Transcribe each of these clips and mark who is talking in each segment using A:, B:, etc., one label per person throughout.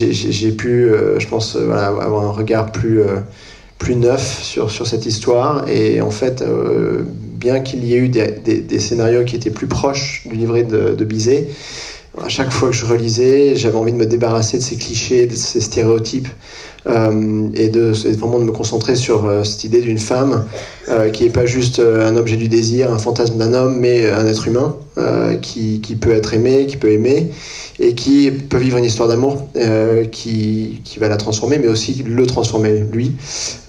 A: j'ai pu, je pense, voilà, avoir un regard plus neuf sur cette histoire. Et en fait, bien qu'il y ait eu des scénarios qui étaient plus proches du livret de Bizet, à chaque fois que je relisais, j'avais envie de me débarrasser de ces clichés, de ces stéréotypes, et vraiment de me concentrer sur cette idée d'une femme qui n'est pas juste un objet du désir, un fantasme d'un homme, mais un être humain qui peut être aimé, qui peut aimer, et qui peut vivre une histoire d'amour qui va la transformer, mais aussi le transformer lui.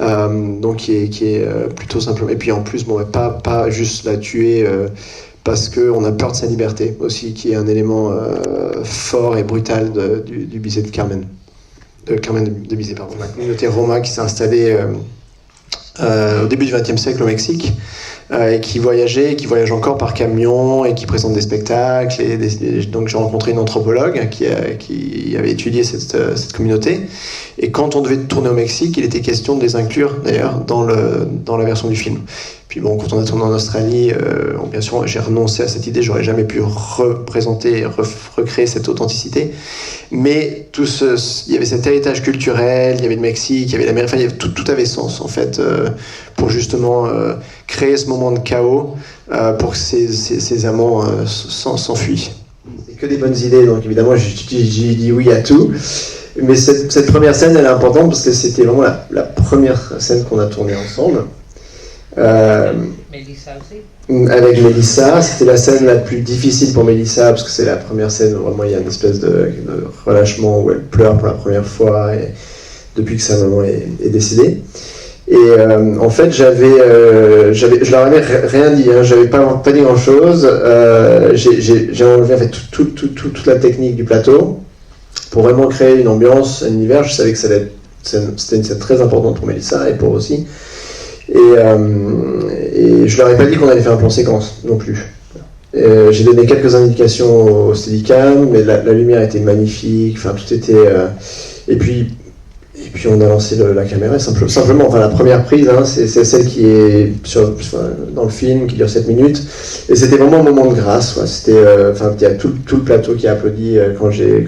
A: Donc qui est plutôt simple. Et puis en plus, bon, pas juste la tuer parce qu'on a peur de sa liberté aussi, qui est un élément fort et brutal du Bizet de Carmen. De Bizet, pardon. La communauté Roma qui s'est installée au début du XXe siècle au Mexique, et qui voyage encore par camion et qui présente des spectacles. Donc j'ai rencontré une anthropologue qui avait étudié cette communauté. Et quand on devait tourner au Mexique, il était question de les inclure d'ailleurs dans la version du film. Puis bon, quand on a tourné en Australie, bien sûr, j'ai renoncé à cette idée. J'aurais jamais pu recréer cette authenticité. Mais il y avait cet héritage culturel, il y avait le Mexique, il y avait l'Amérique, enfin, tout avait sens en fait, pour justement créer ce moment de chaos, pour que ces amants s'enfuient. C'est que des bonnes idées, donc évidemment j'ai dit oui à tout. Mais cette première scène, elle est importante parce que c'était vraiment la première scène qu'on a tournée ensemble.
B: Mélissa aussi.
A: Avec Mélissa, c'était la scène la plus difficile pour Mélissa parce que c'est la première scène où vraiment il y a une espèce de relâchement où elle pleure pour la première fois et depuis que sa maman est décédée. Et en fait, je leur avais rien dit, hein, j'avais pas dit grand chose. J'ai enlevé en fait toute la technique du plateau pour vraiment créer une ambiance, un univers. Je savais que c'était une scène très importante pour Mélissa et pour aussi. Et je leur ai pas dit qu'on allait faire un plan séquence non plus. J'ai donné quelques indications au Steadicam, mais la lumière était magnifique, enfin tout était. Et puis on a lancé la caméra, simplement, enfin la première prise, hein, c'est celle qui est dans le film, qui dure 7 minutes, et c'était vraiment un moment de grâce, quoi. C'était, il y a tout le plateau qui a applaudi quand j'ai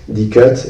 A: dit cut,